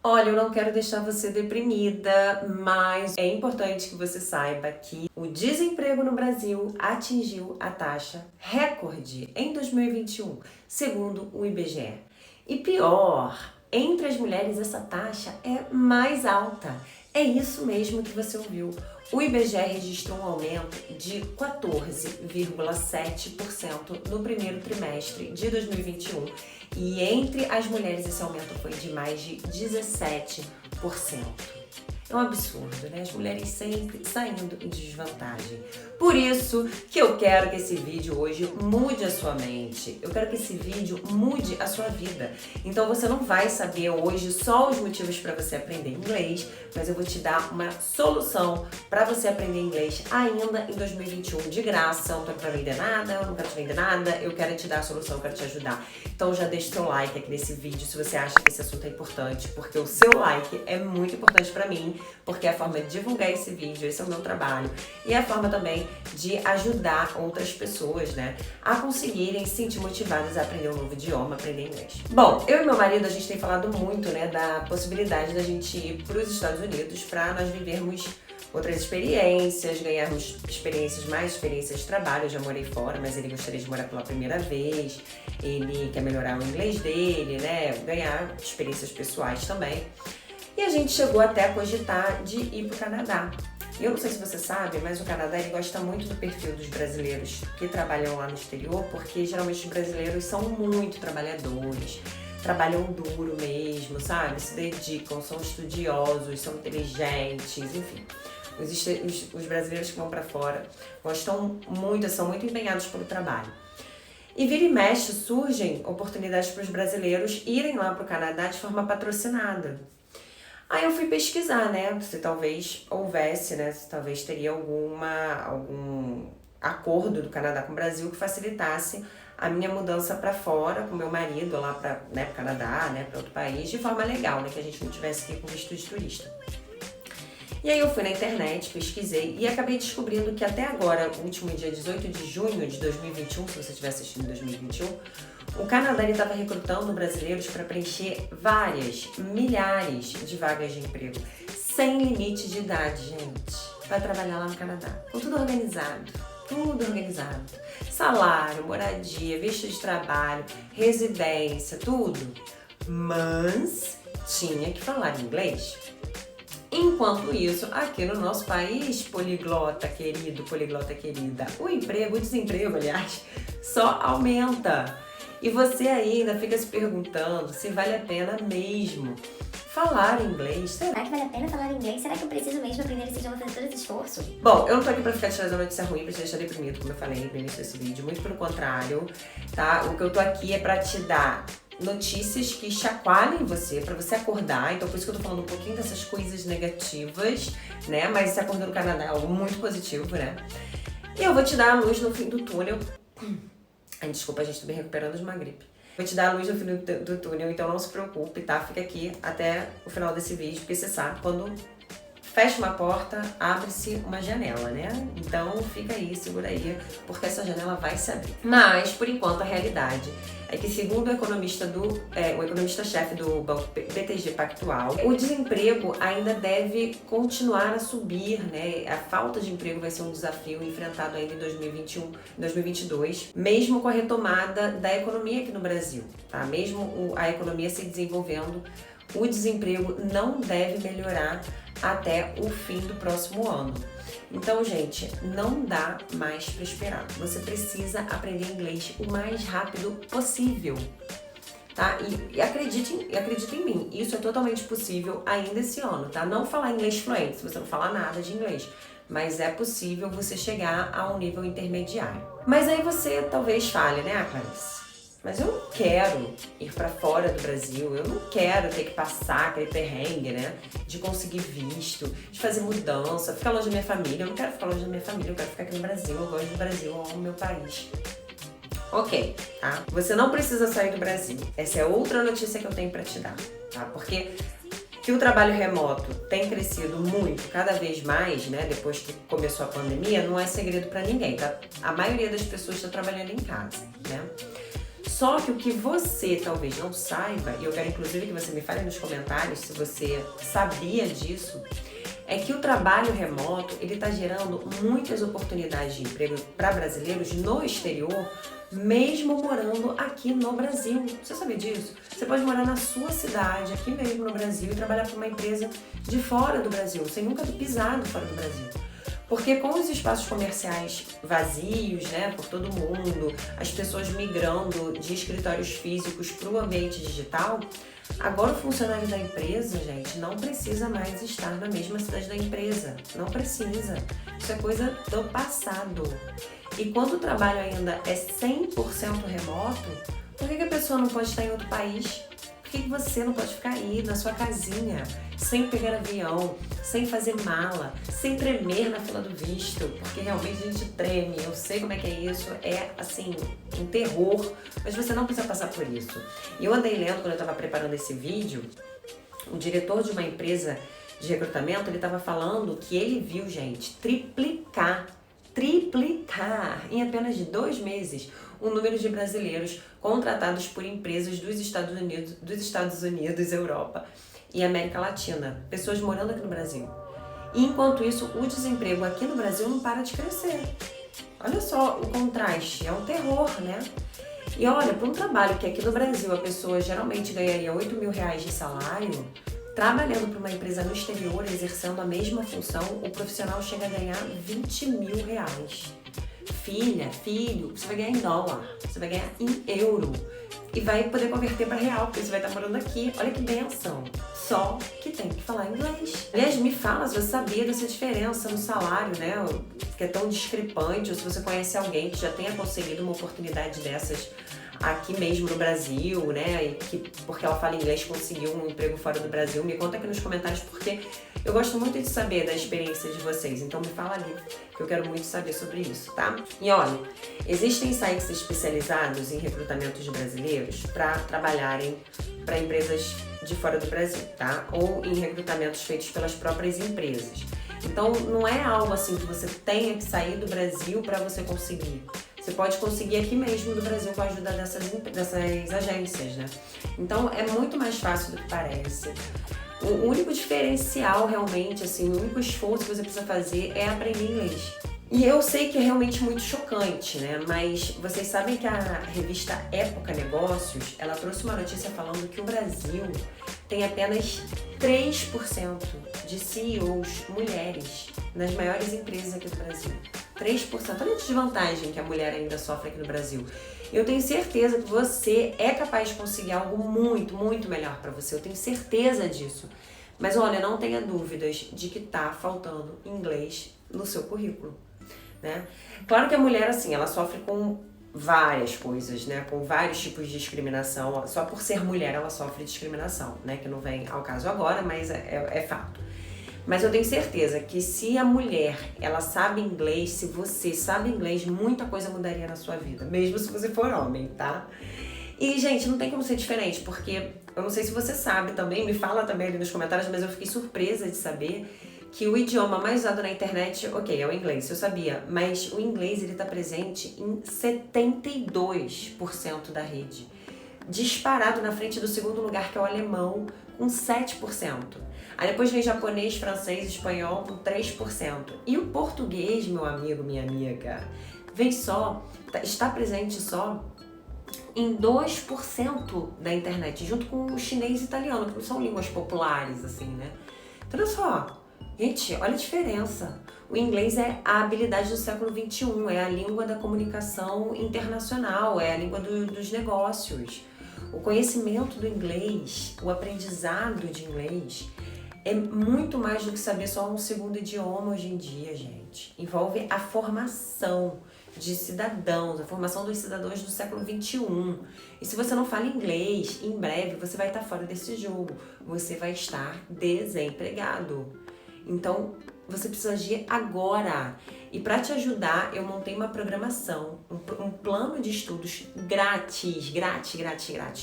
Olha, eu não quero deixar você deprimida, mas é importante que você saiba que o desemprego no Brasil atingiu a taxa recorde em 2021, segundo o IBGE. E pior, entre as mulheres essa taxa é mais alta. É isso mesmo que você ouviu. O IBGE registrou um aumento de 14,7% no primeiro trimestre de 2021 e entre as mulheres esse aumento foi de mais de 17%. É um absurdo, né? As mulheres sempre saindo em desvantagem. Por isso que eu quero que esse vídeo hoje mude a sua mente. Eu quero que esse vídeo mude a sua vida. Então você não vai saber hoje só os motivos para você aprender inglês, mas eu vou te dar uma solução para você aprender inglês ainda em 2021 de graça. Eu não tô aqui pra vender nada, eu não quero te vender nada, eu quero te dar a solução, eu quero te ajudar. Então já deixa o seu like aqui nesse vídeo se você acha que esse assunto é importante, porque o seu like é muito importante para mim, porque é a forma de divulgar esse vídeo, esse é o meu trabalho, e é a forma também de ajudar outras pessoas, né, a conseguirem se sentir motivadas a aprender um novo idioma, aprender inglês. Bom, eu e meu marido, a gente tem falado muito, né, da possibilidade da gente ir para os Estados Unidos para nós vivermos outras experiências, ganharmos mais experiências de trabalho. Eu já morei fora, mas ele gostaria de morar pela primeira vez, ele quer melhorar o inglês dele, né, ganhar experiências pessoais também. E a gente chegou até a cogitar de ir para o Canadá. E eu não sei se você sabe, mas o Canadá ele gosta muito do perfil dos brasileiros que trabalham lá no exterior, porque geralmente os brasileiros são muito trabalhadores, trabalham duro mesmo, sabe? Se dedicam, são estudiosos, são inteligentes, enfim. Os brasileiros que vão para fora gostam muito, são muito empenhados pelo trabalho. E vira e mexe surgem oportunidades para os brasileiros irem lá para o Canadá de forma patrocinada. Aí eu fui pesquisar, né, se talvez houvesse, né, se talvez teria algum acordo do Canadá com o Brasil que facilitasse a minha mudança para fora com meu marido lá para, né, pro Canadá, né, para outro país, de forma legal, né, que a gente não tivesse que ir com visto de turista. E aí eu fui na internet, pesquisei e acabei descobrindo que até agora, o último dia 18 de junho de 2021, se você estiver assistindo em 2021, o Canadá estava recrutando brasileiros para preencher milhares de vagas de emprego, sem limite de idade, gente, para trabalhar lá no Canadá, com tudo organizado. Salário, moradia, visto de trabalho, residência, tudo. Mas tinha que falar inglês. Enquanto isso, aqui no nosso país, poliglota querido, poliglota querida, o desemprego, aliás, só aumenta. E você ainda fica se perguntando se vale a pena mesmo falar inglês. Será que vale a pena falar inglês? Será que eu preciso mesmo aprender esse idioma fazendo todo esse esforço? Bom, eu não tô aqui pra ficar te trazendo notícia ruim, pra te deixar deprimido, como eu falei no início desse vídeo. Muito pelo contrário, tá? O que eu tô aqui é pra te dar notícias que chacoalhem você, pra você acordar. Então por isso que eu tô falando um pouquinho dessas coisas negativas, né? Mas se acordar no Canadá é algo muito positivo, né? E eu vou te dar a luz no fim do túnel. Ai, desculpa, gente, tô me recuperando de uma gripe. Vou te dar a luz no fim do túnel, então não se preocupe, tá? Fica aqui até o final desse vídeo, porque você sabe, quando fecha uma porta, abre-se uma janela, né? Então fica aí, segura aí, porque essa janela vai se abrir. Mas, por enquanto, a realidade é que, segundo o economista-chefe do Banco BTG Pactual, o desemprego ainda deve continuar a subir, né? A falta de emprego vai ser um desafio enfrentado ainda em 2021, 2022, mesmo com a retomada da economia aqui no Brasil, tá? Mesmo a economia se desenvolvendo, o desemprego não deve melhorar até o fim do próximo ano. Então, gente, não dá mais para esperar. Você precisa aprender inglês o mais rápido possível, tá? E acredite em mim, isso é totalmente possível ainda esse ano, tá? Não falar inglês fluente, se você não falar nada de inglês, mas é possível você chegar a um nível intermediário. Mas aí você talvez fale, né, Clarice? Mas eu não quero ir para fora do Brasil, eu não quero ter que passar aquele perrengue, né? De conseguir visto, de fazer mudança, ficar longe da minha família. Eu não quero ficar longe da minha família, eu quero ficar aqui no Brasil, eu gosto do Brasil, eu amo o meu país. Ok, tá? Você não precisa sair do Brasil. Essa é outra notícia que eu tenho para te dar, tá? Porque que o trabalho remoto tem crescido muito, cada vez mais, né? Depois que começou a pandemia, não é segredo para ninguém, tá? A maioria das pessoas está trabalhando em casa, né? Só que o que você talvez não saiba, e eu quero inclusive que você me fale nos comentários se você sabia disso, é que o trabalho remoto, ele está gerando muitas oportunidades de emprego para brasileiros no exterior, mesmo morando aqui no Brasil. Você sabia disso? Você pode morar na sua cidade, aqui mesmo no Brasil, e trabalhar para uma empresa de fora do Brasil, sem nunca ter pisado fora do Brasil. Porque com os espaços comerciais vazios, né, por todo mundo, as pessoas migrando de escritórios físicos para o ambiente digital, agora o funcionário da empresa, gente, não precisa mais estar na mesma cidade da empresa. Não precisa. Isso é coisa do passado. E quando o trabalho ainda é 100% remoto, por que a pessoa não pode estar em outro país? Por que você não pode ficar aí na sua casinha, sem pegar avião, sem fazer mala, sem tremer na fila do visto? Porque realmente a gente treme, eu sei como é que é isso, é assim, um terror, mas você não precisa passar por isso. E eu andei lendo quando eu estava preparando esse vídeo, o diretor de uma empresa de recrutamento, ele estava falando que ele viu, gente, triplicar em apenas de 2 meses o número de brasileiros contratados por empresas dos Estados Unidos, Europa e América Latina, pessoas morando aqui no Brasil. E enquanto isso, o desemprego aqui no Brasil não para de crescer. Olha só o contraste, é um terror, né? E olha, para um trabalho que aqui no Brasil a pessoa geralmente ganharia R$8.000 de salário, trabalhando para uma empresa no exterior, exercendo a mesma função, o profissional chega a ganhar R$20.000. Filha, filho, você vai ganhar em dólar, você vai ganhar em euro e vai poder converter para real, porque você vai estar morando aqui. Olha que benção. Só que tem que falar inglês. Aliás, me fala se você sabia dessa diferença no salário, né? Que é tão discrepante, ou se você conhece alguém que já tenha conseguido uma oportunidade dessas aqui mesmo no Brasil, né? E que, porque ela fala inglês, conseguiu um emprego fora do Brasil. Me conta aqui nos comentários, porque eu gosto muito de saber da experiência de vocês. Então me fala ali, que eu quero muito saber sobre isso, tá? E olha, existem sites especializados em recrutamento de brasileiros para trabalharem para empresas de fora do Brasil, tá? Ou em recrutamentos feitos pelas próprias empresas. Então não é algo assim que você tenha que sair do Brasil para você conseguir. Você pode conseguir aqui mesmo no Brasil com a ajuda dessas agências, né? Então é muito mais fácil do que parece. O único diferencial realmente, assim, o único esforço que você precisa fazer é aprender inglês. E eu sei que é realmente muito chocante, né? Mas vocês sabem que a revista Época Negócios, ela trouxe uma notícia falando que o Brasil tem apenas 3% de CEOs mulheres nas maiores empresas aqui do Brasil. 3%. Olha a desvantagem que a mulher ainda sofre aqui no Brasil. Eu tenho certeza que você é capaz de conseguir algo muito, muito melhor para você. Eu tenho certeza disso. Mas olha, não tenha dúvidas de que tá faltando inglês no seu currículo, né? Claro que a mulher, assim, ela sofre com várias coisas, né? Com vários tipos de discriminação. Só por ser mulher ela sofre discriminação, né? Que não vem ao caso agora, mas é fato. Mas eu tenho certeza que se a mulher, ela sabe inglês, se você sabe inglês, muita coisa mudaria na sua vida, mesmo se você for homem, tá? E, gente, não tem como ser diferente, porque eu não sei se você sabe também, me fala também ali nos comentários, mas eu fiquei surpresa de saber que o idioma mais usado na internet, ok, é o inglês, eu sabia, mas o inglês, ele tá presente em 72% da rede. Disparado na frente do segundo lugar, que é o alemão, com 7%. Aí depois vem japonês, francês, espanhol com 3%. E o português, meu amigo, minha amiga, está presente só em 2% da internet, junto com o chinês e italiano, que não são línguas populares, assim, né? Então, olha só, gente, olha a diferença. O inglês é a habilidade do século XXI, é a língua da comunicação internacional, é a língua dos negócios. O conhecimento do inglês, o aprendizado de inglês, é muito mais do que saber só um segundo idioma hoje em dia, gente. Envolve a formação de cidadãos, a formação dos cidadãos do século XXI. E se você não fala inglês, em breve você vai estar fora desse jogo. Você vai estar desempregado. Então, você precisa agir agora. E para te ajudar, eu montei uma programação, um plano de estudos grátis,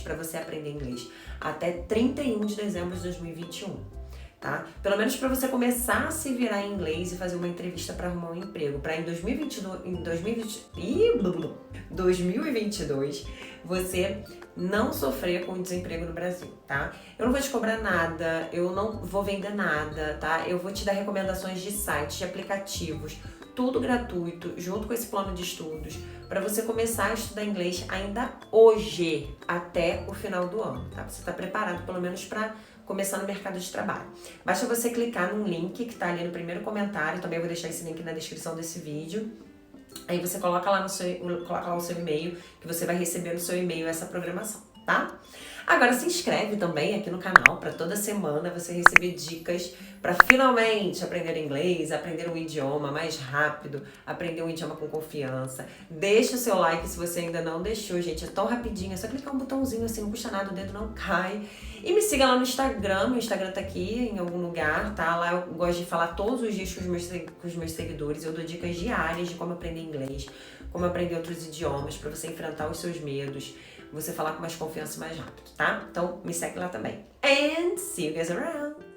para você aprender inglês, até 31 de dezembro de 2021. tá? Pelo menos para você começar a se virar em inglês e fazer uma entrevista para arrumar um emprego, para em 2022 você não sofrer com o desemprego no Brasil, tá? Eu não vou te cobrar nada, eu não vou vender nada, tá? Eu vou te dar recomendações de sites, de aplicativos, tudo gratuito, junto com esse plano de estudos, para você começar a estudar inglês ainda hoje, até o final do ano, tá? Você tá preparado pelo menos para começar no mercado de trabalho. Basta você clicar num link que tá ali no primeiro comentário, também vou deixar esse link na descrição desse vídeo. Aí você coloca lá o seu e-mail, que você vai receber no seu e-mail essa programação, tá? Agora se inscreve também aqui no canal para toda semana você receber dicas para finalmente aprender inglês, aprender um idioma mais rápido, aprender um idioma com confiança. Deixa o seu like se você ainda não deixou, gente, é tão rapidinho, é só clicar um botãozinho assim, não custa nada, o dedo não cai. E me siga lá no Instagram, meu Instagram tá aqui em algum lugar, tá? Lá eu gosto de falar todos os dias com os meus seguidores, eu dou dicas diárias de como aprender inglês, como aprender outros idiomas, para você enfrentar os seus medos, você falar com mais confiança e mais rápido, tá? Então me segue lá também. And see you guys around!